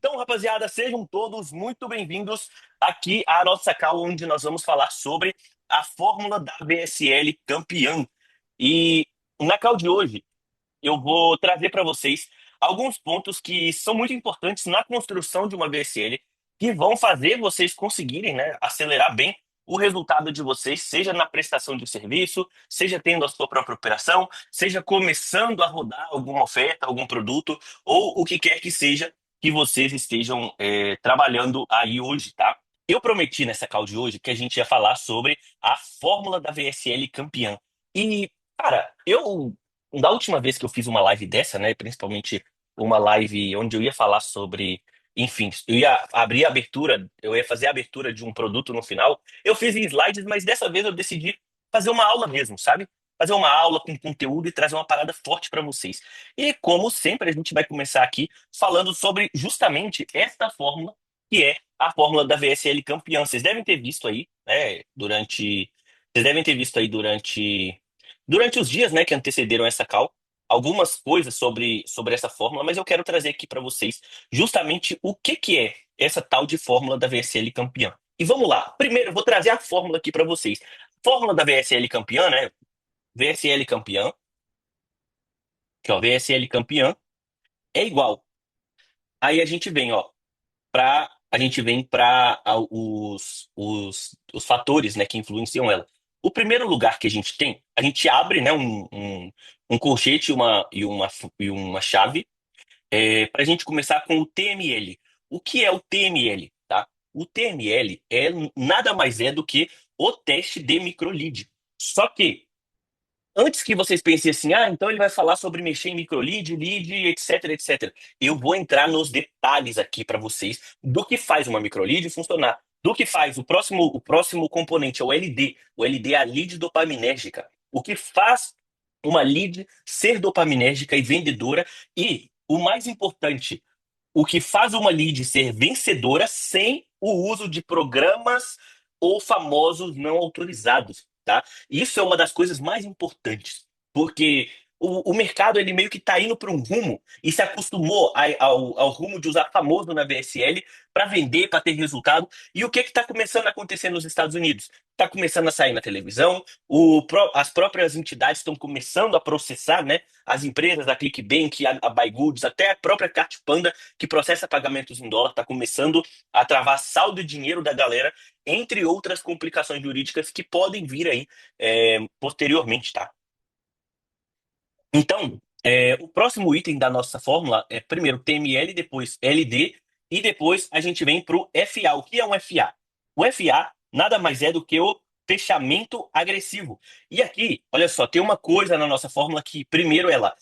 Então, rapaziada, sejam todos muito bem-vindos aqui à nossa call, onde nós vamos falar sobre a fórmula da VSL campeã. E na call de hoje, eu vou trazer para vocês alguns pontos que são muito importantes na construção de uma VSL, que vão fazer vocês conseguirem, né, acelerar bem o resultado de vocês, seja na prestação de serviço, seja tendo a sua própria operação, seja começando a rodar alguma oferta, algum produto, ou o que quer que seja que vocês estejam trabalhando aí hoje, tá? Eu prometi nessa call de hoje que a gente ia falar sobre a fórmula da VSL campeã. E, cara, da última vez que eu fiz uma live dessa, né, principalmente uma live onde eu ia falar sobre, enfim, eu ia abrir a abertura, eu ia fazer a abertura de um produto no final. Eu fiz em slides, mas dessa vez eu decidi fazer uma aula mesmo, sabe? Fazer uma aula com conteúdo e trazer uma parada forte para vocês. E como sempre, a gente vai começar aqui falando sobre justamente esta fórmula, que é a fórmula da VSL campeã. Vocês devem ter visto aí, né, vocês devem ter visto aí durante os dias, né, que antecederam essa call, algumas coisas sobre essa fórmula, mas eu quero trazer aqui para vocês justamente o que que é essa tal de fórmula da VSL campeã. E vamos lá. Primeiro, eu vou trazer a fórmula aqui para vocês. Fórmula da VSL campeã, né? VSL campeã, que ó, VSL campeã é igual. Aí a gente vem para os fatores, né, que influenciam ela. O primeiro lugar que a gente abre, né, um colchete e uma chave, para a gente começar com o TML. O que é o TML, tá? O TML nada mais é do que o teste de microlead. Só que antes que vocês pensem assim, então ele vai falar sobre mexer em microlead, lead, etc, etc. Eu vou entrar nos detalhes aqui para vocês do que faz uma microlead funcionar, do que faz o próximo componente, é o LD. O LD é a lead dopaminérgica. O que faz uma lead ser dopaminérgica e vendedora e, o mais importante, o que faz uma lead ser vencedora sem o uso de programas ou famosos não autorizados, tá? Isso é uma das coisas mais importantes, porque o mercado ele meio que está indo para um rumo e se acostumou ao rumo de usar famoso na VSL para vender, para ter resultado. E o que está começando a acontecer nos Estados Unidos? Está começando a sair na televisão, as próprias entidades estão começando a processar, né? As empresas, a ClickBank, a BuyGoods, até a própria Cartpanda, que processa pagamentos em dólar, está começando a travar saldo de dinheiro da galera, entre outras complicações jurídicas que podem vir aí posteriormente, tá? Então, o próximo item da nossa fórmula é primeiro TML, depois LD, e depois a gente vem para o FA. O que é um FA? O FA nada mais é do que o fechamento agressivo. E aqui, olha só, tem uma coisa na nossa fórmula que, primeiro, ela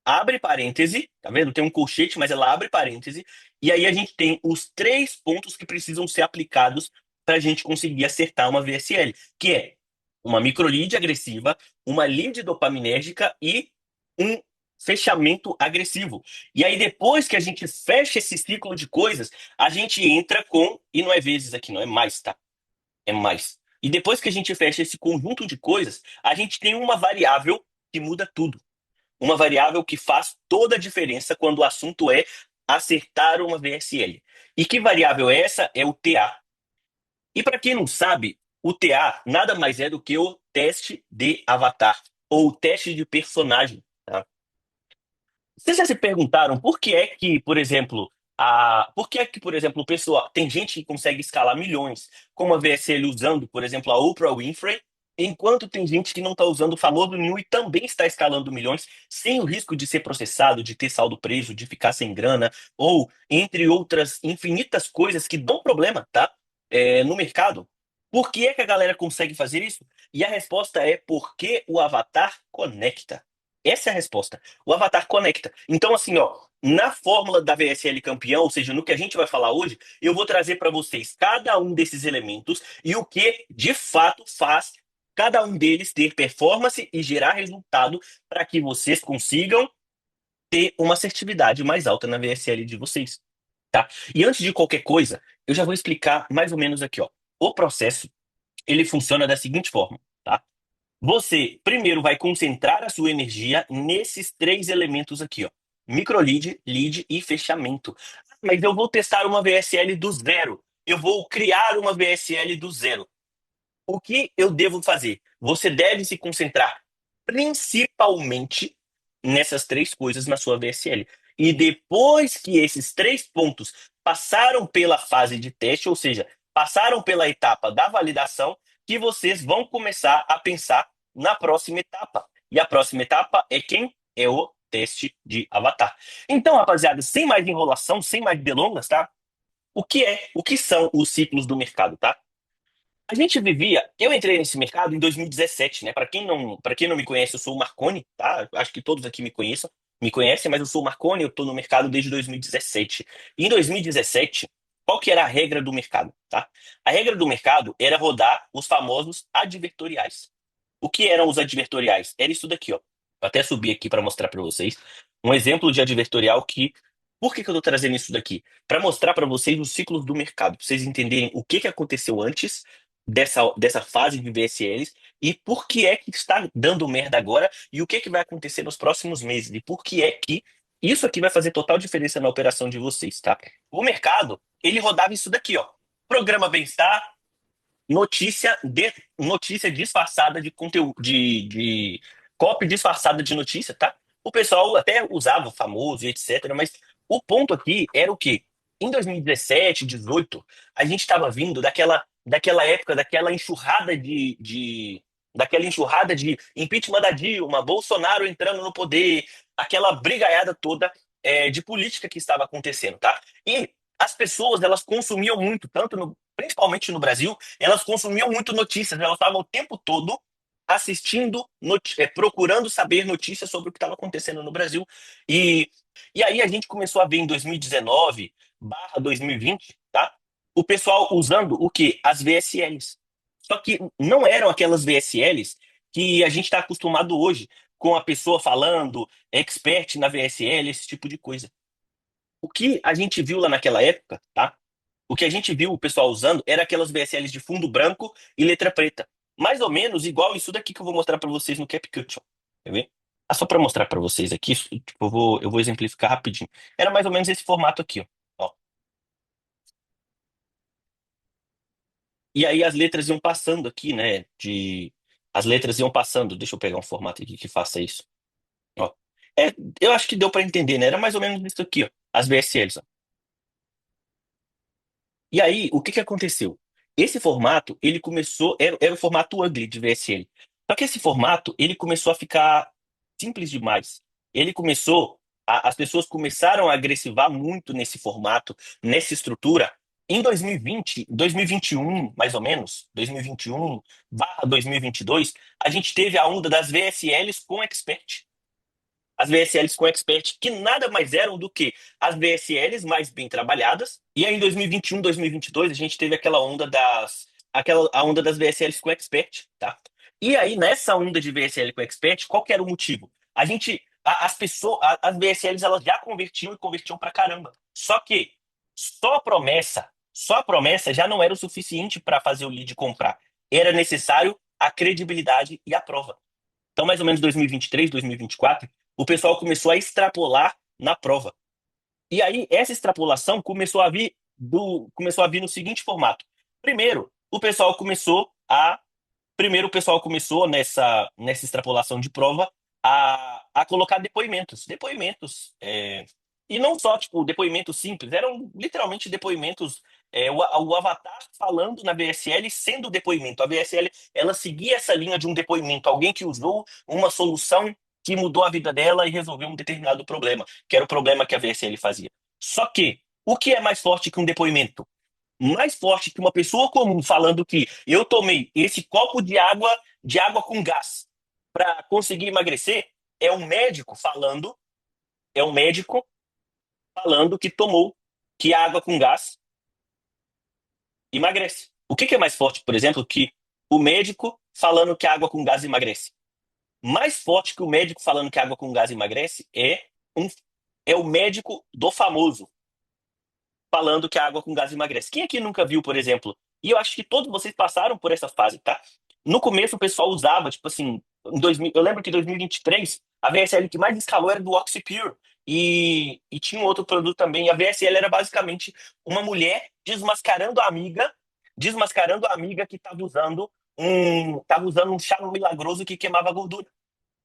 abre parêntese, tá vendo? Tem um colchete, mas ela abre parêntese, e aí a gente tem os três pontos que precisam ser aplicados para a gente conseguir acertar uma VSL, que é uma microlead agressiva, uma lead dopaminérgica e um fechamento agressivo. E aí, depois que a gente fecha esse ciclo de coisas, a gente entra com, e não é vezes aqui, não é mais, tá? É mais. E depois que a gente fecha esse conjunto de coisas, a gente tem uma variável que muda tudo. Uma variável que faz toda a diferença quando o assunto é acertar uma VSL. E que variável é essa? É o TA. E para quem não sabe, o TA nada mais é do que o teste de avatar, ou o teste de personagem. Tá? Vocês já se perguntaram por que é que, por exemplo, o pessoal, tem gente que consegue escalar milhões com a VSL usando, por exemplo, a Oprah Winfrey, enquanto tem gente que não está usando o famoso nenhum e também está escalando milhões sem o risco de ser processado, de ter saldo preso, de ficar sem grana, ou entre outras infinitas coisas que dão problema, tá? No mercado. Por que é que a galera consegue fazer isso? E a resposta é porque o avatar conecta. Essa é a resposta. O Avatar conecta. Então, assim, ó, na fórmula da VSL campeão, ou seja, no que a gente vai falar hoje, eu vou trazer para vocês cada um desses elementos e o que de fato faz cada um deles ter performance e gerar resultado para que vocês consigam ter uma assertividade mais alta na VSL de vocês, tá? E antes de qualquer coisa, eu já vou explicar mais ou menos aqui, ó. O processo, ele funciona da seguinte forma, tá? Você primeiro vai concentrar a sua energia nesses três elementos aqui, ó. Microlead, lead e fechamento. Mas eu vou testar uma VSL do zero. Eu vou criar uma VSL do zero. O que eu devo fazer? Você deve se concentrar principalmente nessas três coisas na sua VSL. E depois que esses três pontos passaram pela fase de teste, ou seja, passaram pela etapa da validação, que vocês vão começar a pensar na próxima etapa. E a próxima etapa é quem? É o teste de avatar. Então, rapaziada, sem mais enrolação, sem mais delongas, tá? O que são os ciclos do mercado, tá? A gente vivia. Eu entrei nesse mercado em 2017, né? Para quem não me conhece, eu sou o Marconi, tá? Acho que todos aqui me conhecem, mas eu sou o Marconi, eu tô no mercado desde 2017. Em 2017, qual que era a regra do mercado, tá? A regra do mercado era rodar os famosos advertoriais. O que eram os advertoriais? Era isso daqui, ó. Vou até subir aqui para mostrar para vocês um exemplo de advertorial que. Por que que eu tô trazendo isso daqui? Para mostrar para vocês os ciclos do mercado, para vocês entenderem o que que aconteceu antes dessa fase de VSLs e por que é que está dando merda agora e o que que vai acontecer nos próximos meses e por que é que isso aqui vai fazer total diferença na operação de vocês, tá? O mercado, ele rodava isso daqui, ó. Programa Bem-Estar, notícia disfarçada de conteúdo, de copy disfarçada de notícia, tá? O pessoal até usava o famoso e etc, mas o ponto aqui era o quê? Em 2017, 18, a gente estava vindo daquela época, daquela enxurrada de impeachment da Dilma, Bolsonaro entrando no poder, aquela brigaiada toda de política que estava acontecendo, tá? E as pessoas, elas consumiam muito, principalmente no Brasil, elas consumiam muito notícias, elas estavam o tempo todo assistindo, procurando saber notícias sobre o que estava acontecendo no Brasil. E, e aí a gente começou a ver em 2019/2020, tá? O pessoal usando o quê? As VSLs. Só que não eram aquelas VSLs que a gente está acostumado hoje, com a pessoa falando, expert na VSL, esse tipo de coisa. O que a gente viu lá naquela época, tá? O que a gente viu o pessoal usando era aquelas VSLs de fundo branco e letra preta. Mais ou menos igual isso daqui que eu vou mostrar para vocês no CapCut, ó. Quer ver? Ah, só para mostrar para vocês aqui, tipo, eu vou exemplificar rapidinho. Era mais ou menos esse formato aqui, ó. Ó. E aí as letras iam passando aqui, né? As letras iam passando. Deixa eu pegar um formato aqui que faça isso. Ó. É, eu acho que deu para entender, né? Era mais ou menos isso aqui, ó. As VSLs, ó. E aí, o que que aconteceu? Esse formato, ele começou, era o formato ugly de VSL. Só que esse formato, ele começou a ficar simples demais. As pessoas começaram a agressivar muito nesse formato, nessa estrutura. Em 2020, 2021, mais ou menos, 2021/2022, a gente teve a onda das VSLs com expert, as VSLs com expert, que nada mais eram do que as VSLs mais bem trabalhadas. E aí em 2021, 2022, a gente teve a onda das VSLs com expert, tá? E aí nessa onda de VSL com expert, qual que era o motivo? As pessoas, as VSLs elas já convertiam e convertiam pra caramba. Só que só a promessa já não era o suficiente para fazer o lead comprar. Era necessário a credibilidade e a prova. Então, mais ou menos 2023, 2024, o pessoal começou a extrapolar na prova. E aí, essa extrapolação começou a vir no seguinte formato. Primeiro, o pessoal começou a. Primeiro, o pessoal começou nessa extrapolação de prova a colocar depoimentos. Depoimentos. E não só, tipo, depoimentos simples, eram literalmente depoimentos. O avatar falando na VSL sendo depoimento. A VSL, ela seguia essa linha de um depoimento. Alguém que usou uma solução que mudou a vida dela e resolveu um determinado problema, que era o problema que a VSL fazia. Só que, o que é mais forte que um depoimento? Mais forte que uma pessoa comum falando que eu tomei esse copo de água com gás para conseguir emagrecer, é um médico falando, é um médico falando que tomou que a água com gás emagrece. O que que é mais forte, por exemplo, que o médico falando que a água com gás emagrece? Mais forte que o médico falando que a água com gás emagrece um, é o médico do famoso falando que a água com gás emagrece. Quem aqui nunca viu, por exemplo? E eu acho que todos vocês passaram por essa fase, tá? No começo o pessoal usava, tipo assim, eu lembro que em 2023 a VSL que mais escalou era do OxyPure, e tinha um outro produto também. A VSL era basicamente uma mulher desmascarando a amiga que estava usando um chá milagroso que queimava a gordura.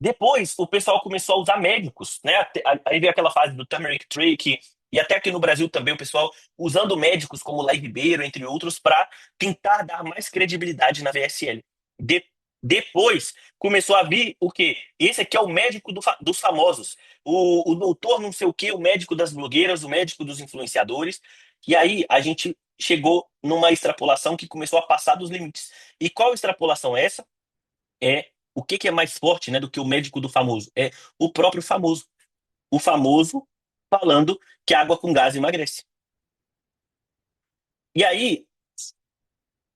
Depois, o pessoal começou a usar médicos, né? Aí veio aquela fase do turmeric tree, e até aqui no Brasil também o pessoal usando médicos como Lai Ribeiro, entre outros, para tentar dar mais credibilidade na VSL. De- Depois começou a vir o quê? Esse aqui é o médico dos famosos, o doutor não sei o quê, o médico das blogueiras, o médico dos influenciadores. E aí a gente chegou numa extrapolação que começou a passar dos limites. E qual extrapolação é essa? É o que que é mais forte, né, do que o médico do famoso? É o próprio famoso. O famoso falando que água com gás emagrece. E aí,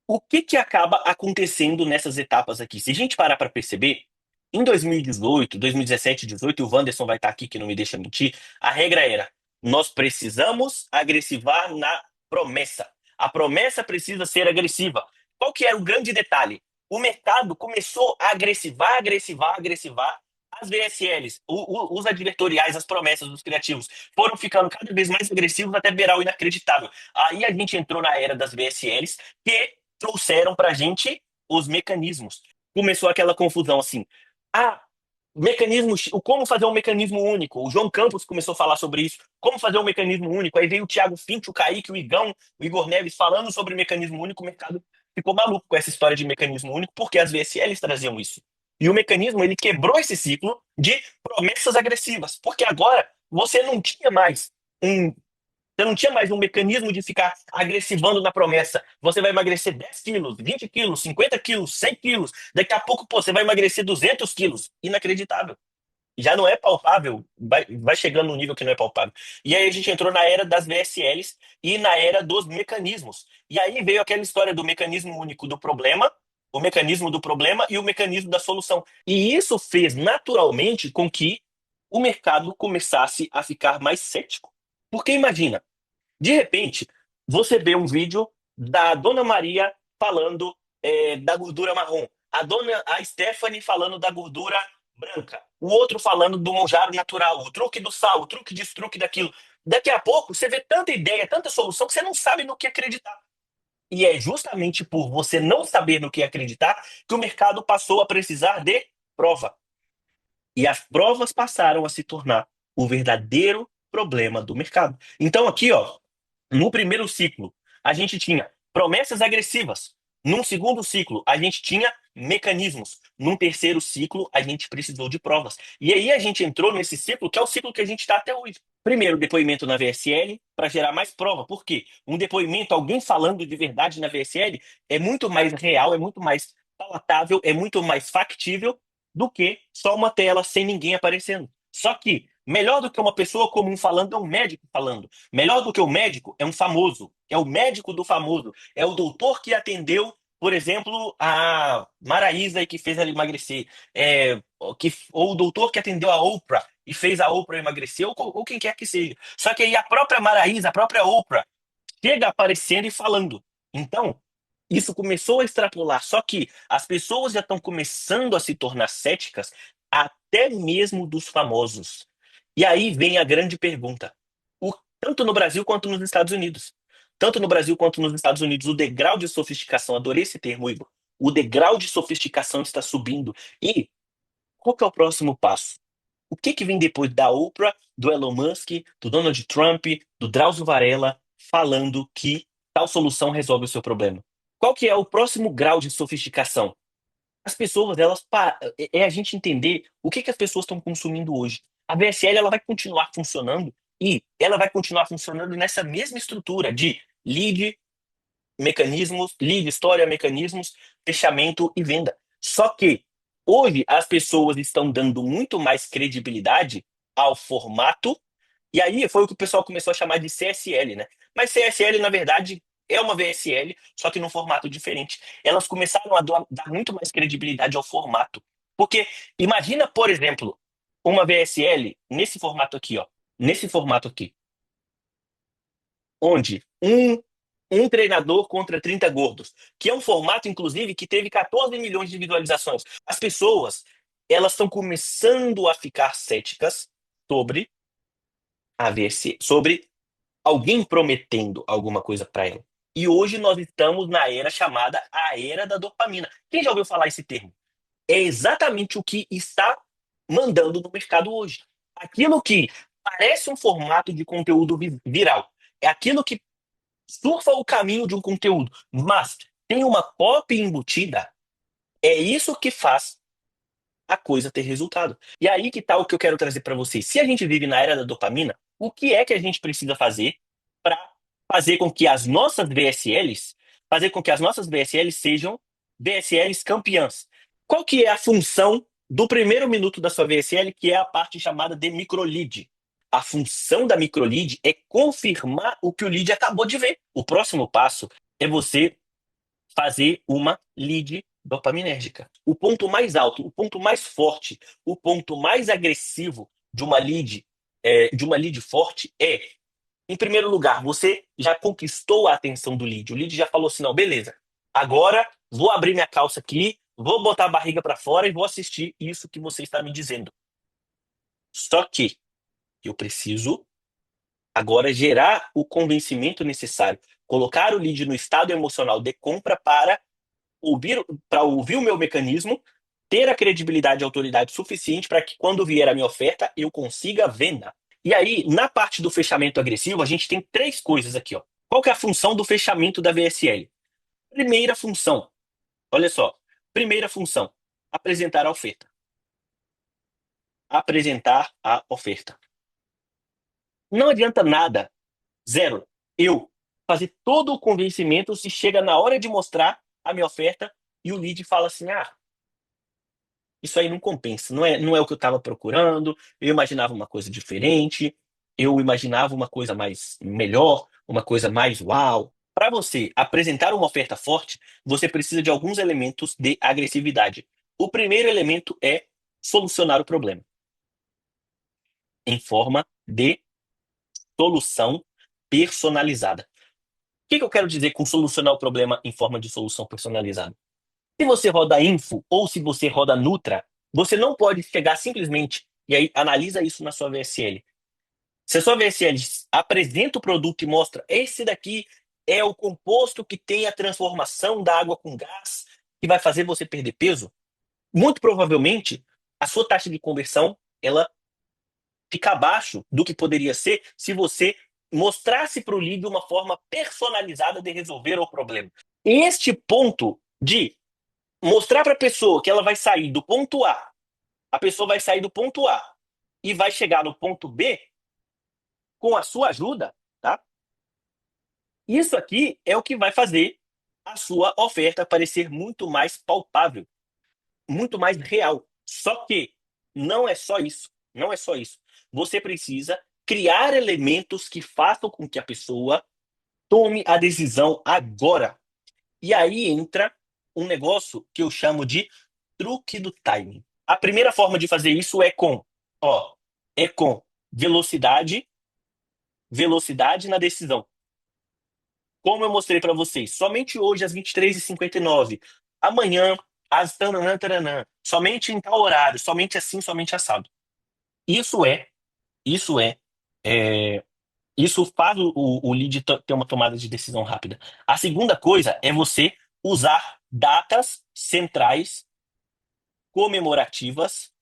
o que que acaba acontecendo nessas etapas aqui? Se a gente parar para perceber, em 2018, 2017, 18, o Wanderson vai estar aqui que não me deixa mentir, a regra era: nós precisamos agressivar na promessa. A promessa precisa ser agressiva. Qual que era o grande detalhe? O mercado começou a agressivar, agressivar, agressivar. As VSLs, os advertoriais, as promessas dos criativos foram ficando cada vez mais agressivos até beirar o inacreditável. Aí a gente entrou na era das VSLs, que trouxeram para a gente os mecanismos. Começou aquela confusão assim. Ah, o como fazer um mecanismo único. O João Campos começou a falar sobre isso. Como fazer um mecanismo único. Aí veio o Thiago Finch, o Kaique, o Igão, o Igor Neves falando sobre mecanismo único. O mercado ficou maluco com essa história de mecanismo único, porque as VSLs traziam isso. E o mecanismo, ele quebrou esse ciclo de promessas agressivas, porque agora um você não tinha mais um mecanismo de ficar agressivando na promessa. Você vai emagrecer 10 quilos, 20 quilos, 50 quilos, 100 quilos. Daqui a pouco, pô, você vai emagrecer 200 quilos. Inacreditável. Já não é palpável, vai chegando num nível que não é palpável. E aí a gente entrou na era das VSLs e na era dos mecanismos. E aí veio aquela história do mecanismo único do problema, o mecanismo do problema e o mecanismo da solução. E isso fez naturalmente com que o mercado começasse a ficar mais cético. Porque imagina, de repente, você vê um vídeo da Dona Maria falando da gordura marrom, a Stephanie falando da gordura branca, o outro falando do monjaro natural, o truque do sal, o truque disso, o truque daquilo. Daqui a pouco você vê tanta ideia, tanta solução que você não sabe no que acreditar. E é justamente por você não saber no que acreditar que o mercado passou a precisar de prova. E as provas passaram a se tornar o verdadeiro problema do mercado. Então, aqui, ó, no primeiro ciclo, a gente tinha promessas agressivas. Num segundo ciclo, a gente tinha mecanismos. Num terceiro ciclo, a gente precisou de provas. E aí a gente entrou nesse ciclo, que é o ciclo que a gente está até hoje. Primeiro, depoimento na VSL, para gerar mais prova. Por quê? Um depoimento, alguém falando de verdade na VSL, é muito mais real, é muito mais palatável, é muito mais factível do que só uma tela sem ninguém aparecendo. Só que, melhor do que uma pessoa comum falando, é um médico falando. Melhor do que o médico é um famoso, é o médico do famoso, é o doutor que atendeu, por exemplo, a Maraísa e que fez ela emagrecer, ou o doutor que atendeu a Oprah e fez a Oprah emagrecer, ou quem quer que seja. Só que aí a própria Maraísa, a própria Oprah, chega aparecendo e falando. Então, isso começou a extrapolar, só que as pessoas já estão começando a se tornar céticas, até mesmo dos famosos. E aí vem a grande pergunta: tanto no Brasil quanto nos Estados Unidos. Tanto no Brasil quanto nos Estados Unidos, o degrau de sofisticação, adorei esse termo, Igor. O degrau de sofisticação está subindo. E qual que é o próximo passo? O que que vem depois da Oprah, do Elon Musk, do Donald Trump, do Drauzio Varela, falando que tal solução resolve o seu problema? Qual que é o próximo grau de sofisticação? As pessoas, é a gente entender o que que as pessoas estão consumindo hoje. A VSL ela vai continuar funcionando e ela vai continuar funcionando nessa mesma estrutura de lead, mecanismos, lead, história, mecanismos, fechamento e venda. Só que hoje as pessoas estão dando muito mais credibilidade ao formato, e aí foi o que o pessoal começou a chamar de CSL, né? Mas CSL, na verdade, é uma VSL, só que num formato diferente. Elas começaram a dar muito mais credibilidade ao formato. Porque imagina, por exemplo, uma VSL nesse formato aqui, ó. Nesse formato aqui, onde um treinador contra 30 gordos, que é um formato, inclusive, que teve 14 milhões de visualizações. As pessoas, elas estão começando a ficar céticas sobre a VSL, sobre alguém prometendo alguma coisa para ela. E hoje nós estamos na era chamada a era da dopamina. Quem já ouviu falar esse termo? É exatamente o que está mandando no mercado hoje. Aquilo que parece um formato de conteúdo viral. É aquilo que surfa o caminho de um conteúdo, mas tem uma copy embutida. É isso que faz a coisa ter resultado. E aí que tá o que eu quero trazer para vocês. Se a gente vive na era da dopamina, o que é que a gente precisa fazer para fazer com que as nossas VSLs, fazer com que as nossas VSLs sejam VSLs campeãs? Qual que é a função do primeiro minuto da sua VSL, que é a parte chamada de microlead? A função da microlead é confirmar o que o lead acabou de ver. O próximo passo é você fazer uma lead dopaminérgica. O ponto mais alto, o ponto mais forte, o ponto mais agressivo de uma lead forte é, em primeiro lugar, você já conquistou a atenção do lead. O lead já falou assim, não, beleza, agora vou abrir minha calça aqui, vou botar a barriga para fora e vou assistir isso que você está me dizendo. Só que eu preciso agora gerar o convencimento necessário, colocar o lead no estado emocional de compra para ouvir o meu mecanismo, ter a credibilidade e autoridade suficiente para que quando vier a minha oferta eu consiga venda. E aí, na parte do fechamento agressivo, a gente tem três coisas aqui, ó. Qual que é a função do fechamento da VSL? Primeira função, olha só. Primeira função, apresentar a oferta. Apresentar a oferta. Não adianta nada, zero, eu fazer todo o convencimento se chega na hora de mostrar a minha oferta e o lead fala assim: ah, isso aí não compensa, não é o que eu estava procurando, eu imaginava uma coisa diferente, eu imaginava uma coisa mais melhor, uma coisa mais uau. Para você apresentar uma oferta forte, você precisa de alguns elementos de agressividade. O primeiro elemento é solucionar o problema, em forma de solução personalizada. O que eu quero dizer com solucionar o problema em forma de solução personalizada? Se você roda Info ou se você roda Nutra, você não pode chegar simplesmente, e aí analisa isso na sua VSL. Se a sua VSL apresenta o produto e mostra, esse daqui é o composto que tem a transformação da água com gás, que vai fazer você perder peso, muito provavelmente a sua taxa de conversão ela fica abaixo do que poderia ser se você mostrasse para o lead uma forma personalizada de resolver o problema. Este ponto de mostrar para a pessoa que ela vai sair do ponto a pessoa vai sair do ponto A e vai chegar no ponto B com a sua ajuda, tá? Isso aqui é o que vai fazer a sua oferta parecer muito mais palpável, muito mais real. Só que não é só isso, não é só isso. Você precisa criar elementos que façam com que a pessoa tome a decisão agora. E aí entra um negócio que eu chamo de truque do timing. A primeira forma de fazer isso ó, é com velocidade, velocidade na decisão. Como eu mostrei para vocês, somente hoje às 23h59, amanhã às taranã, taranã, somente em tal horário, somente assim, somente assado. Isso é, isso é, é isso faz o lead ter uma tomada de decisão rápida. A segunda coisa é você usar datas centrais comemorativas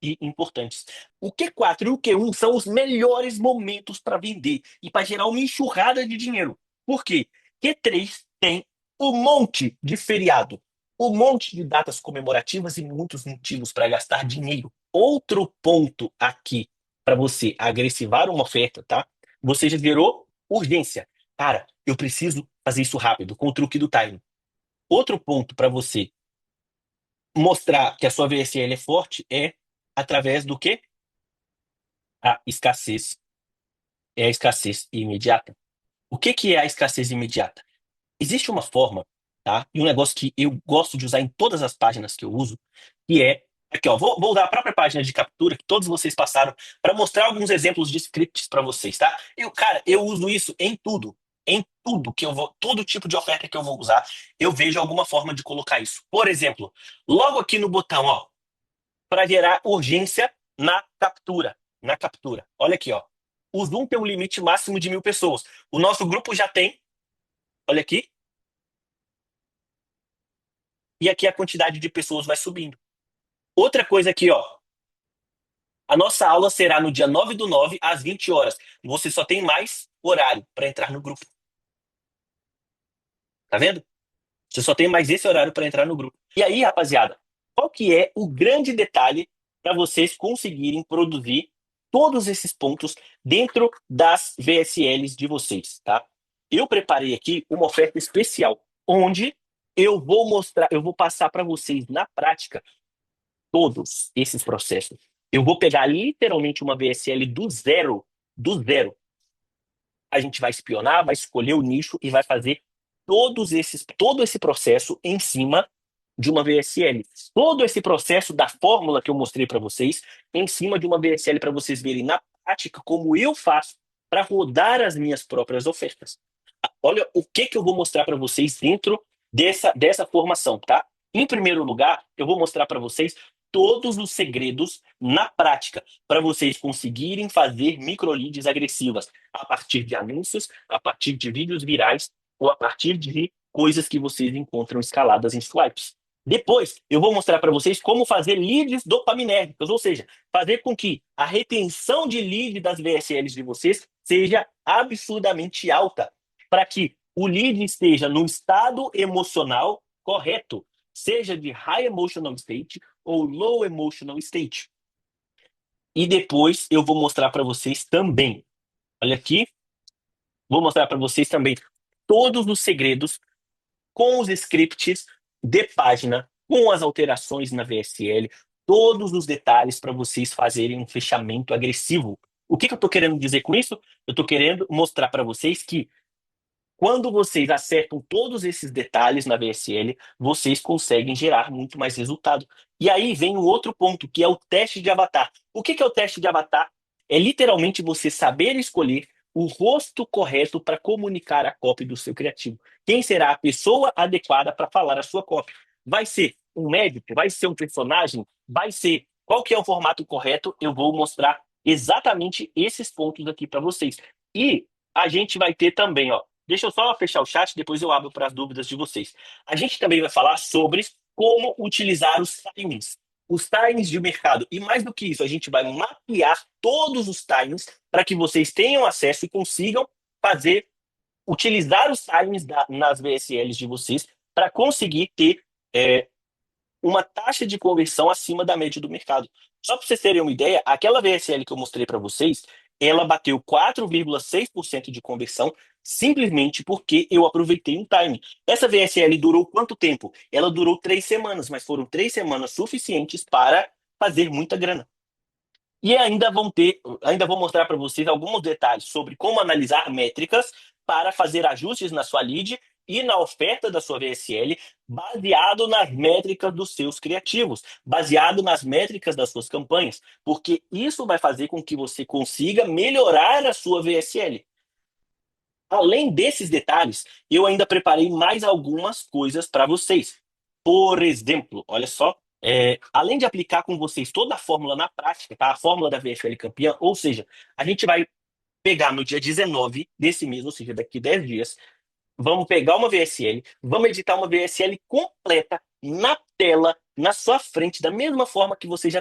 e importantes. O Q4 e o Q1 são os melhores momentos para vender e para gerar uma enxurrada de dinheiro. Por quê? Q3 tem um monte de feriado, um monte de datas comemorativas e muitos motivos para gastar dinheiro. Outro ponto aqui para você agressivar uma oferta, tá? Você já gerou urgência. Cara, eu preciso fazer isso rápido, com o truque do time. Outro ponto para você mostrar que a sua VSL é forte é através do quê? A escassez. É a escassez imediata. O que que é a escassez imediata? Existe uma forma, tá? E um negócio que eu gosto de usar em todas as páginas que eu uso, que é aqui, ó, vou usar a própria página de captura que todos vocês passaram para mostrar alguns exemplos de scripts para vocês, tá? Cara, eu uso isso em tudo que eu vou, todo tipo de oferta que eu vou usar, eu vejo alguma forma de colocar isso. Por exemplo, logo aqui no botão, ó, para gerar urgência na captura. Na captura. Olha aqui, ó. O Zoom tem um limite máximo de 1.000 pessoas. O nosso grupo já tem, olha aqui, e aqui a quantidade de pessoas vai subindo. Outra coisa aqui, ó. A nossa aula será no dia 9/9, às 20 horas. Você só tem mais horário para entrar no grupo. Tá vendo? Você só tem mais esse horário para entrar no grupo. E aí, rapaziada, qual que é o grande detalhe para vocês conseguirem produzir todos esses pontos dentro das VSLs de vocês, tá? Eu preparei aqui uma oferta especial, onde eu vou mostrar, eu vou passar para vocês na prática todos esses processos. Eu vou pegar literalmente uma VSL do zero. A gente vai espionar, vai escolher o nicho e vai fazer todo esse processo em cima de uma VSL. Todo esse processo da fórmula que eu mostrei para vocês em cima de uma VSL para vocês verem na prática como eu faço para rodar as minhas próprias ofertas. Olha o que eu vou mostrar para vocês dentro dessa formação, tá? Em primeiro lugar, eu vou mostrar para vocês todos os segredos na prática para vocês conseguirem fazer microleads agressivas a partir de anúncios, a partir de vídeos virais ou a partir de coisas que vocês encontram escaladas em swipes. Depois, eu vou mostrar para vocês como fazer leads dopaminérgicos, ou seja, fazer com que a retenção de lead das VSLs de vocês seja absurdamente alta para que o lead esteja no estado emocional correto, seja de high emotional state ou low emotional state. E depois eu vou mostrar para vocês também, olha aqui, vou mostrar para vocês também todos os segredos com os scripts de página, com as alterações na VSL, todos os detalhes para vocês fazerem um fechamento agressivo. O que eu estou querendo dizer com isso? Eu estou querendo mostrar para vocês que quando vocês acertam todos esses detalhes na VSL, vocês conseguem gerar muito mais resultado. E aí vem um outro ponto, que é o teste de avatar. O que é o teste de avatar? É literalmente você saber escolher o rosto correto para comunicar a copy do seu criativo. Quem será a pessoa adequada para falar a sua copy? Vai ser um médico? Vai ser um personagem? Vai ser qual que é o formato correto? Eu vou mostrar exatamente esses pontos aqui para vocês. E a gente vai ter também, ó. Deixa eu só fechar o chat, depois eu abro para as dúvidas de vocês. A gente também vai falar sobre como utilizar os timings. Os timings de mercado. E mais do que isso, a gente vai mapear todos os timings para que vocês tenham acesso e consigam fazer, utilizar os timings nas VSLs de vocês para conseguir ter é, uma taxa de conversão acima da média do mercado. Só para vocês terem uma ideia, aquela VSL que eu mostrei para vocês, ela bateu 4,6% de conversão simplesmente porque eu aproveitei um time. Essa VSL durou quanto tempo? Ela durou 3 semanas, mas foram 3 semanas suficientes para fazer muita grana. E ainda vou mostrar para vocês alguns detalhes sobre como analisar métricas para fazer ajustes na sua lead e na oferta da sua VSL, baseado nas métricas dos seus criativos, baseado nas métricas das suas campanhas, porque isso vai fazer com que você consiga melhorar a sua VSL. Além desses detalhes, eu ainda preparei mais algumas coisas para vocês. Por exemplo, olha só, além de aplicar com vocês toda a fórmula na prática, tá? A fórmula da VFL campeã, ou seja, a gente vai pegar no dia 19 desse mês, ou seja, daqui 10 dias, vamos pegar uma VSL, vamos editar uma VSL completa na tela, na sua frente, da mesma forma que você já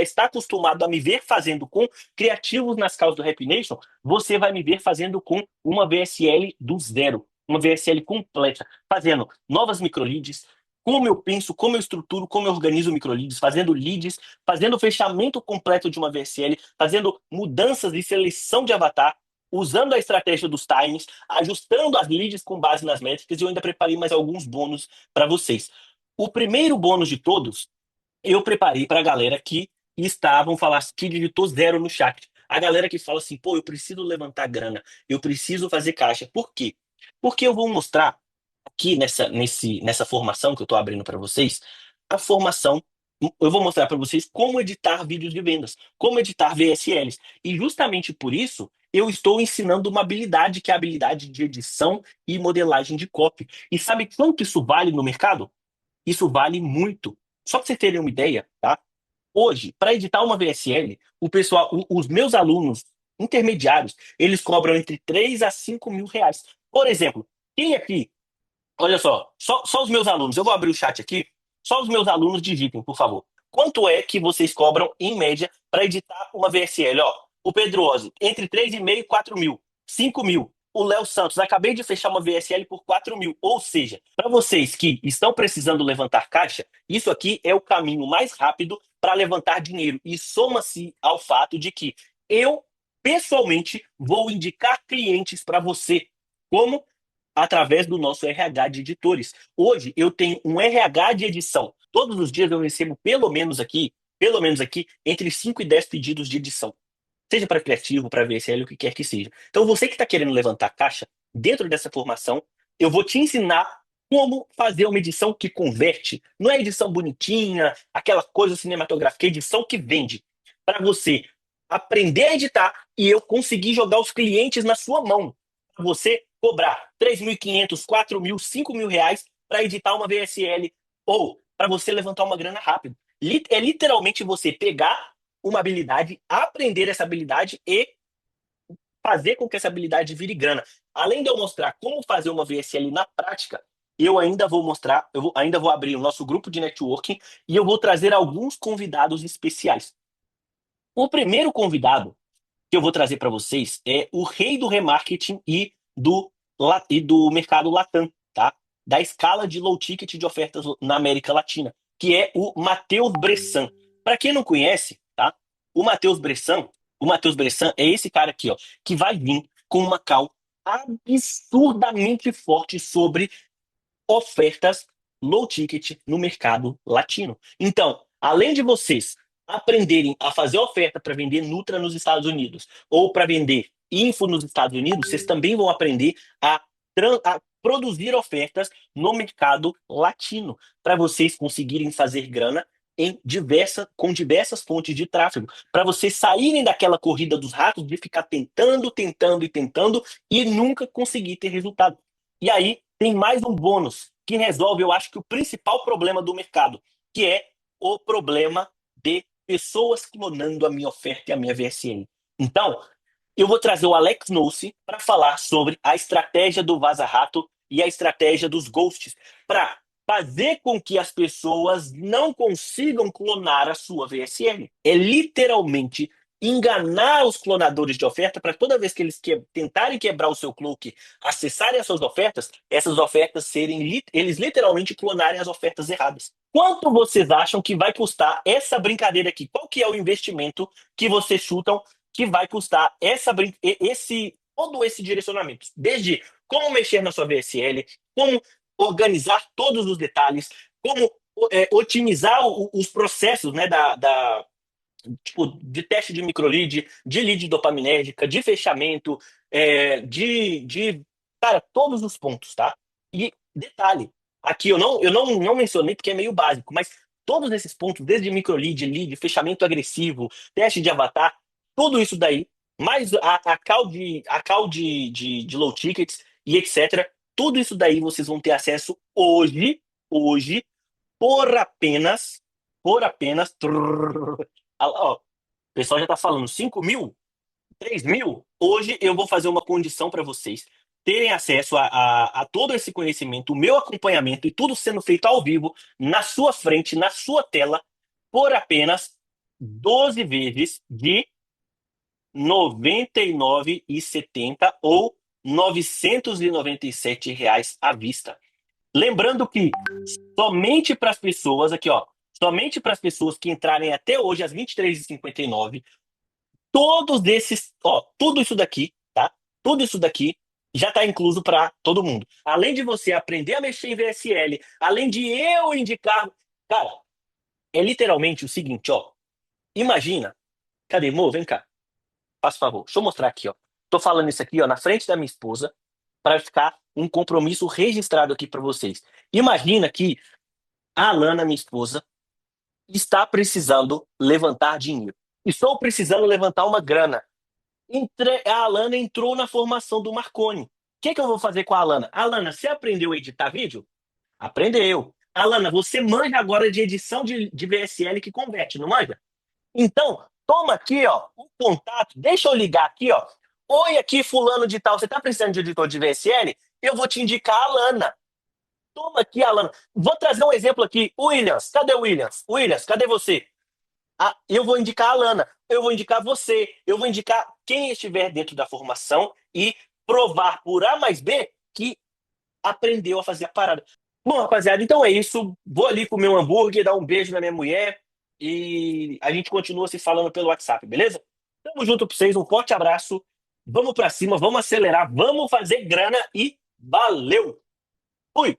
está acostumado a me ver fazendo com criativos nas causas do Rap Nation, você vai me ver fazendo com uma VSL do zero, uma VSL completa, fazendo novas microleads, como eu penso, como eu estruturo, como eu organizo microleads, fazendo leads, fazendo o fechamento completo de uma VSL, fazendo mudanças de seleção de avatar, usando a estratégia dos times, ajustando as leads com base nas métricas, e eu ainda preparei mais alguns bônus para vocês. O primeiro bônus de todos, eu preparei para a galera que estavam falar que digitou zero no chat. A galera que fala assim, pô, eu preciso levantar grana, eu preciso fazer caixa. Por quê? Porque eu vou mostrar aqui nessa formação que eu estou abrindo para vocês, a formação. Eu vou mostrar para vocês como editar vídeos de vendas, como editar VSLs. E justamente por isso, eu estou ensinando uma habilidade que é a habilidade de edição e modelagem de copy. E sabe quanto isso vale no mercado? Isso vale muito. Só para vocês terem uma ideia, tá? Hoje, para editar uma VSL, os meus alunos intermediários, eles cobram entre 3 a 5 mil reais. Por exemplo, quem aqui, olha só os meus alunos, eu vou abrir o chat aqui, só os meus alunos digitem, por favor. Quanto é que vocês cobram, em média, para editar uma VSL? Ó, o Pedro Ozzi, entre 3,5 e 4 mil, 5 mil. O Léo Santos, acabei de fechar uma VSL por 4 mil. Ou seja, para vocês que estão precisando levantar caixa, isso aqui é o caminho mais rápido para levantar dinheiro. E soma-se ao fato de que eu, pessoalmente, vou indicar clientes para você. Como? Através do nosso RH de editores. Hoje eu tenho um RH de edição. Todos os dias eu recebo pelo menos aqui, entre 5 e 10 pedidos de edição. Seja para criativo, para VSL, o que quer que seja. Então você que está querendo levantar caixa, dentro dessa formação, eu vou te ensinar como fazer uma edição que converte. Não é edição bonitinha, aquela coisa cinematográfica, é edição que vende. Para você aprender a editar e eu conseguir jogar os clientes na sua mão. Para você cobrar 3.500, 4 mil, 5 mil reais para editar uma VSL ou para você levantar uma grana rápido. É literalmente você pegar uma habilidade, aprender essa habilidade e fazer com que essa habilidade vire grana. Além de eu mostrar como fazer uma VSL na prática, eu ainda vou mostrar, ainda vou abrir o nosso grupo de networking e eu vou trazer alguns convidados especiais. O primeiro convidado que eu vou trazer para vocês é o rei do remarketing e do mercado Latam, tá? Da escala de low ticket de ofertas na América Latina, que é o Matheus Bressan. Para quem não conhece, tá? O Matheus Bressan, o Matheus Bressan é esse cara aqui, ó, que vai vir com uma call absurdamente forte sobre ofertas low ticket no mercado latino. Então, além de vocês aprenderem a fazer oferta para vender Nutra nos Estados Unidos ou para vender Info nos Estados Unidos, vocês também vão aprender a produzir ofertas no mercado latino para vocês conseguirem fazer grana com diversas fontes de tráfego, para vocês saírem daquela corrida dos ratos de ficar tentando, tentando e tentando e nunca conseguir ter resultado. E aí tem mais um bônus que resolve, eu acho que o principal problema do mercado, que é o problema de pessoas clonando a minha oferta e a minha VSN. Então, eu vou trazer o Alex Nossi para falar sobre a estratégia do vaza-rato e a estratégia dos ghosts para fazer com que as pessoas não consigam clonar a sua VSN. É literalmente enganar os clonadores de oferta para toda vez que eles tentarem quebrar o seu cloak, acessarem as suas ofertas, essas ofertas eles literalmente clonarem as ofertas erradas. Quanto vocês acham que vai custar essa brincadeira aqui? Qual que é o investimento que vocês chutam que vai custar todo esse direcionamento? Desde como mexer na sua VSL, como organizar todos os detalhes, como otimizar os processos, né, tipo, de teste de microlead, de lead dopaminérgica, de fechamento, cara, todos os pontos, tá? E detalhe, aqui eu não mencionei porque é meio básico, mas todos esses pontos, desde microlead, lead, fechamento agressivo, teste de avatar, tudo isso daí, mais a call de low tickets e etc. Tudo isso daí vocês vão ter acesso hoje, por apenas, ó, o pessoal já tá falando 5 mil, 3 mil. Hoje eu vou fazer uma condição para vocês terem acesso a todo esse conhecimento, o meu acompanhamento e tudo sendo feito ao vivo, na sua frente, na sua tela, por apenas 12 vezes de 99,70 ou R$ 997 à vista. Lembrando que somente para as pessoas, aqui ó, somente para as pessoas que entrarem até hoje às 23h59, todos esses, ó, tudo isso daqui, tá? Tudo isso daqui já está incluso para todo mundo. Além de você aprender a mexer em VSL, além de eu indicar, cara, é literalmente o seguinte, ó. Imagina, cadê, Mo? Vem cá, faz favor. Deixa eu mostrar aqui, ó. Tô falando isso aqui, ó, na frente da minha esposa, para ficar um compromisso registrado aqui para vocês. Imagina que a Alana, minha esposa, está precisando levantar dinheiro. Estou precisando levantar uma grana. A Alana entrou na formação do Marconi. O que que eu vou fazer com a Alana? Alana, você aprendeu a editar vídeo? Aprendeu. Alana, você manja agora de edição de VSL que converte, não manja? Então, Toma aqui, ó, o contato. Deixa eu ligar aqui, ó. Oi, aqui, fulano de tal. Você tá precisando de editor de VSL? Eu vou te indicar a Lana. Toma aqui, Alana. Vou trazer um exemplo aqui. Williams, cadê o Williams? Williams, cadê você? Ah, eu vou indicar a Lana. Eu vou indicar você. Eu vou indicar quem estiver dentro da formação e provar por A mais B que aprendeu a fazer a parada. Bom, rapaziada, então é isso. Vou ali comer um hambúrguer, dar um beijo na minha mulher e a gente continua se falando pelo WhatsApp, beleza? Tamo junto pra vocês, um forte abraço. Vamos pra cima, vamos acelerar, vamos fazer grana e valeu! Fui!